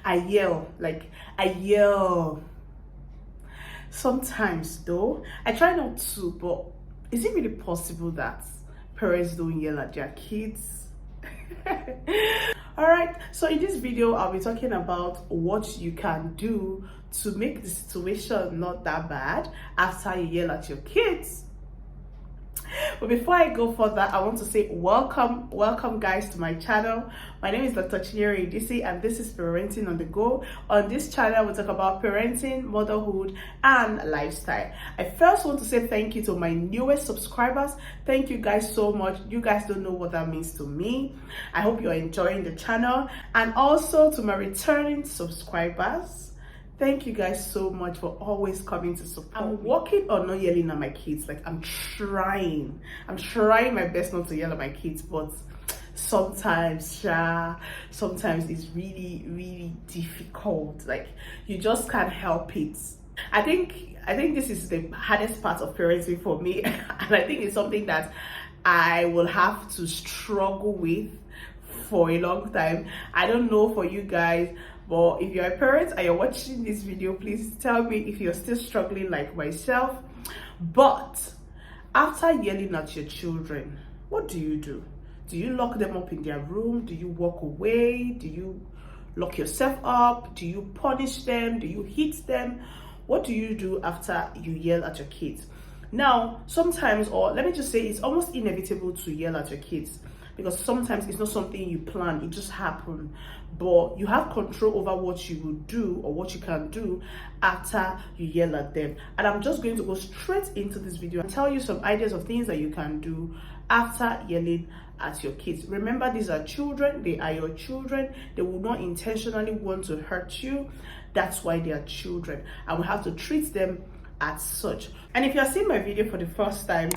I yell. Sometimes though, I try not to, but is it really possible that parents don't yell at their kids? All right, so in this video I'll be talking about what you can do to make the situation not that bad after you yell at your kids. But before I go further, I want to say welcome guys to my channel. My name is Dr. Chinyere Idisi and this is Parenting on the Go. On this channel we talk about parenting, motherhood and lifestyle. I first want to say thank you to my newest subscribers. Thank you guys so much. You guys don't know what that means to me. I hope you're enjoying the channel, and also to my returning subscribers. Thank you guys so much for always coming to support. I'm working on not yelling at my kids. Like I'm trying my best not to yell at my kids, but sometimes it's really difficult. Like you just can't help it. I think this is the hardest part of parenting for me, and I think it's something that I will have to struggle with for a long time. I don't know for you guys, but if you're a parent and you're watching this video, please tell me if you're still struggling like myself. But after yelling at your children, what do you do? Do you lock them up in their room? Do you walk away? Do you lock yourself up? Do you punish them? Do you hit them? What do you do after you yell at your kids? Now, sometimes, or let me just say, it's almost inevitable to yell at your kids, because sometimes it's not something you plan, it just happens. But you have control over what you will do or what you can do after you yell at them. And I'm just going to go straight into this video and tell you some ideas of things that you can do after yelling at your kids. Remember, these are children, they are your children. They will not intentionally want to hurt you. That's why they are children, and we have to treat them as such. And if you are seeing my video for the first time,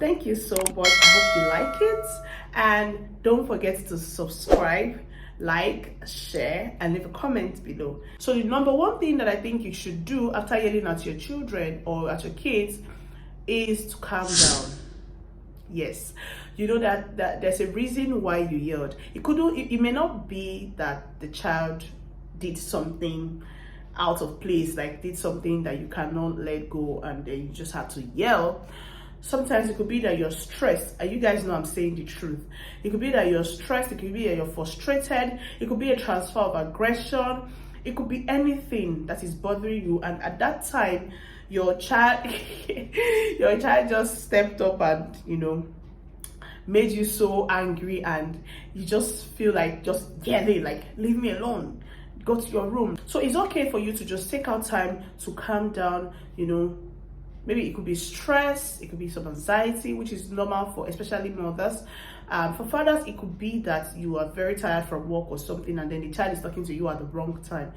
thank you so much. I hope you like it, and don't forget to subscribe, like, share, and leave a comment below. So the number one thing that I think you should do after yelling at your children or at your kids is to calm down. Yes, you know that there's a reason why you yelled. It may not be that the child did something out of place, like did something that you cannot let go and then you just have to yell. Sometimes it could be that you're stressed, and you guys know I'm saying the truth. It could be that you're stressed, it could be that you're frustrated, it could be a transfer of aggression, it could be anything that is bothering you, and at that time your child just stepped up and, you know, made you so angry, and you just feel like just yelling, like, leave me alone, go to your room. So it's okay for you to just take out time to calm down. You know, maybe it could be stress, it could be some anxiety, which is normal for especially mothers. For fathers, it could be that you are very tired from work or something, and then the child is talking to you at the wrong time.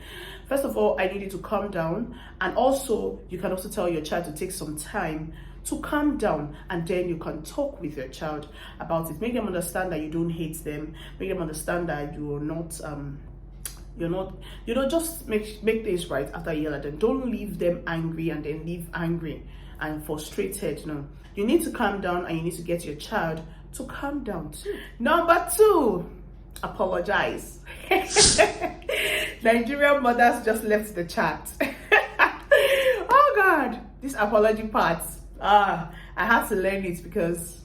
First of all, I need you to calm down, and also you can also tell your child to take some time to calm down, and then you can talk with your child about it. Make them understand that you don't hate them. Make them understand that you're not just make things right after you yell at them. Don't leave them angry and then leave angry and frustrated. No, you need to calm down, and you need to get your child to calm down too. Number 2, apologize. Nigerian mothers just left the chat. Oh God, this apology part. I have to learn it, because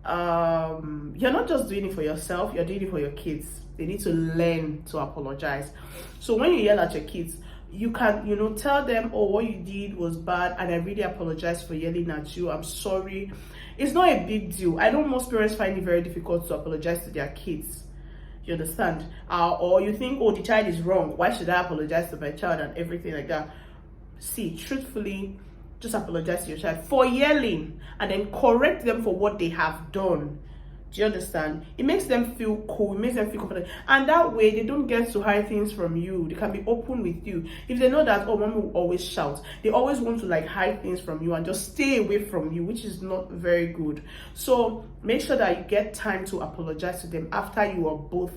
you're not just doing it for yourself, you're doing it for your kids. They need to learn to apologize. So when you yell at your kids, you can, you know, tell them, oh, what you did was bad, and I really apologize for yelling at you. I'm sorry. It's not a big deal. I know most parents find it very difficult to apologize to their kids. You understand? Or you think, oh, the child is wrong, why should I apologize to my child, and everything like that. See, truthfully, just apologize to your child for yelling, and then correct them for what they have done. Do you understand? It makes them feel cool, it makes them feel confident, and that way they don't get to hide things from you. They can be open with you. If they know that, oh, mom will always shout, they always want to like hide things from you and just stay away from you, which is not very good. So make sure that you get time to apologize to them after you are both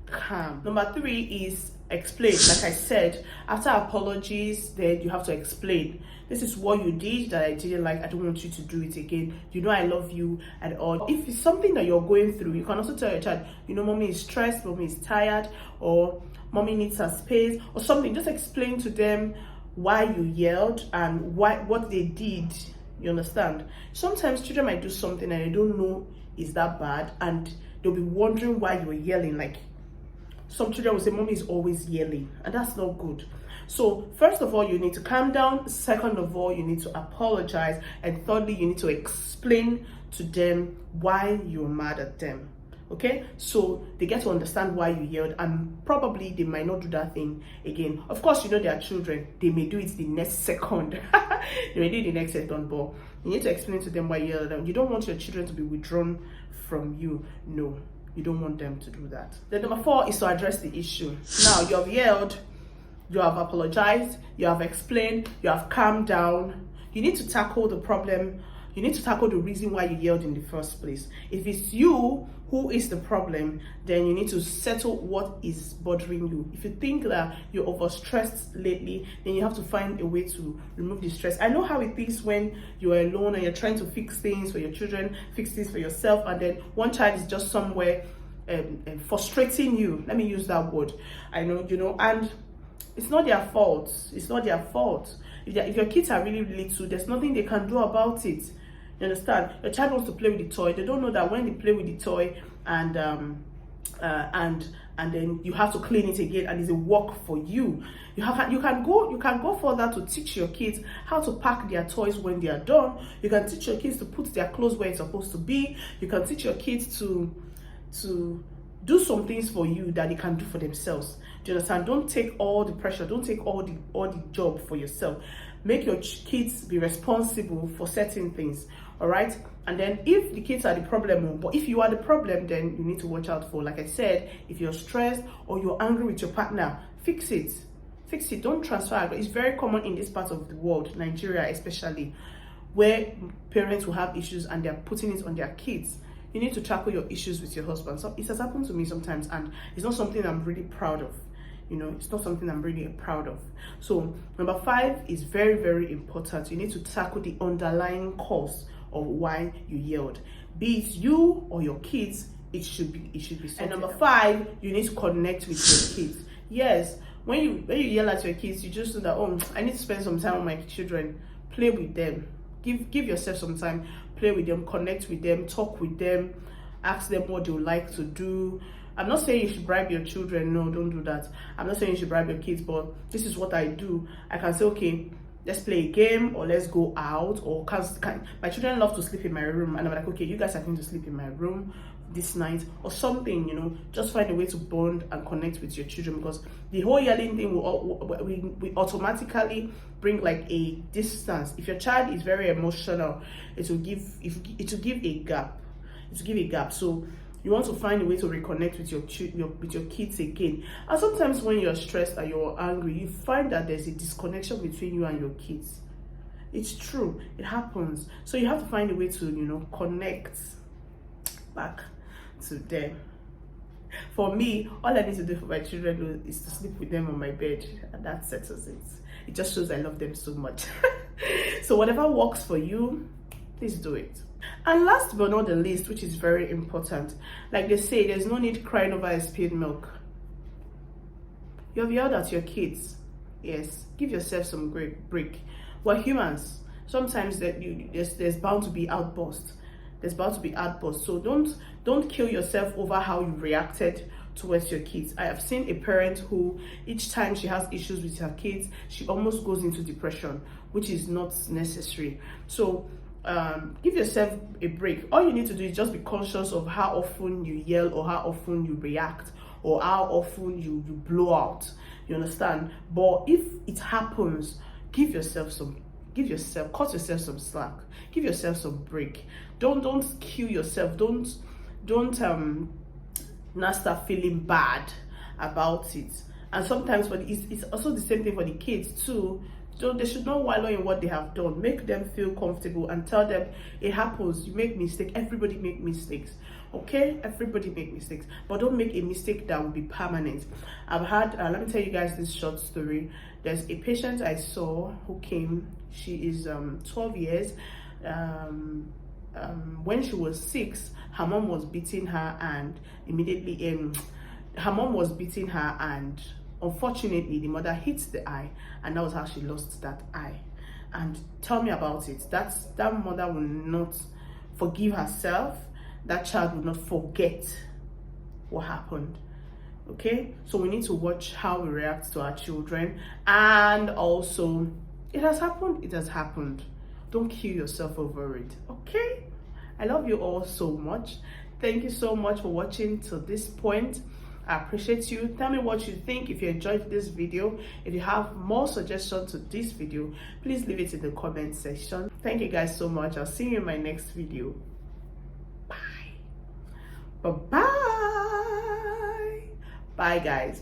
calm. Number 3 is explain. Like I said, after apologies, then you have to explain. This is what you did that I didn't like. I don't want you to do it again. You know I love you and all. If it's something that you're going through, you can also tell your child, you know, mommy is stressed, mommy is tired, or mommy needs her space or something. Just explain to them why you yelled and what they did. You understand? Sometimes children might do something and they don't know is that bad, and they'll be wondering why you were yelling. Like, some children will say, mommy is always yelling, and that's not good. So first of all, you need to calm down. Second of all, you need to apologize. And thirdly, you need to explain to them why you're mad at them. Okay, so they get to understand why you yelled, and probably they might not do that thing again. Of course, you know they are children, they may do it the next second. They may do it the next second, but you need to explain to them why you yelled. You don't want your children to be withdrawn from you. No, you don't want them to do that. Then number 4 is to address the issue. Now you have yelled, you have apologized, you have explained, you have calmed down. You need to tackle the problem. You need to tackle the reason why you yelled in the first place. If it's you who is the problem, then you need to settle what is bothering you. If you think that you're overstressed lately, then you have to find a way to remove the stress. I know how it is when you're alone and you're trying to fix things for your children, fix things for yourself, and then one child is just somewhere frustrating you. Let me use that word. I know, you know, and it's not their fault. It's not their fault. If your kids are really little, there's nothing they can do about it. You understand? Your child wants to play with the toy. They don't know that when they play with the toy and then you have to clean it again, and it's a work for you. You can go further to teach your kids how to pack their toys when they are done. You can teach your kids to put their clothes where it's supposed to be. You can teach your kids to do some things for you that they can do for themselves. Do you understand? Don't take all the pressure. Don't take all the job for yourself. Make your kids be responsible for certain things. All right. And then if the kids are the problem, but if you are the problem, then you need to watch out for, like I said, if you're stressed or you're angry with your partner, fix it. Fix it. Don't transfer. It's very common in this part of the world, Nigeria especially, where parents will have issues and they're putting it on their kids. You need to tackle your issues with your husband. So it has happened to me sometimes, and it's not something I'm really proud of. You know, it's not something I'm really proud of. So number 5 is very, very important. You need to tackle the underlying cause of why you yelled. Be it you or your kids, it should be something. And number 5, you need to connect with your kids. Yes, when you yell at your kids, you just know that, oh, I need to spend some time with my children. Play with them. Give yourself some time. Play with them, connect with them, talk with them, ask them what they would like to do. I'm not saying you should bribe your children. No, don't do that. I'm not saying you should bribe your kids, but this is what I do. I can say, okay, let's play a game, or let's go out, or my children love to sleep in my room, and I'm like, okay, you guys are going to sleep in my room this night or something. You know, just find a way to bond and connect with your children, because the whole yelling thing we automatically bring like a distance. If your child is very emotional, it will give a gap. It will give a gap. So you want to find a way to reconnect with your kids again. And sometimes when you're stressed and you're angry, you find that there's a disconnection between you and your kids. It's true. It happens. So you have to find a way to, you know, connect back to them. For me, all I need to do for my children is to sleep with them on my bed, and that settles it. It just shows I love them so much. So whatever works for you, please do it. And last but not the least, which is very important, like they say, there's no need crying over spilled milk. You have yelled at your kids. Yes, give yourself some break. We're humans. Sometimes there's bound to be outbursts. There's bound to be outbursts. So don't kill yourself over how you reacted towards your kids. I have seen a parent who, each time she has issues with her kids, she almost goes into depression, which is not necessary. So give yourself a break. All you need to do is just be conscious of how often you yell, or how often you react, or how often you blow out. You understand? But if it happens, cut yourself some slack. Give yourself some break. Don't kill yourself. Don't now start feeling bad about it. And sometimes it's also the same thing for the kids too. So they should not wallow in what they have done. Make them feel comfortable and tell them it happens. You make mistakes. Everybody make mistakes. Okay, everybody make mistakes, but don't make a mistake that will be permanent. I've had let me tell you guys this short story. There's a patient I saw who came. She is 12 years. When she was 6, her mom was beating her, and immediately her mom was beating her, and unfortunately the mother hit the eye, and that was how she lost that eye. And tell me about it. That mother will not forgive herself. That child will not forget what happened. Okay, so we need to watch how we react to our children. And also, it has happened. Don't kill yourself over it. Okay, I love you all so much. Thank you so much for watching to this point. I appreciate you. Tell me what you think. If you enjoyed this video, if you have more suggestions to this video, please leave it in the comment section. Thank you guys so much. I'll see you in my next video. Bye. Bye-bye. Bye, guys.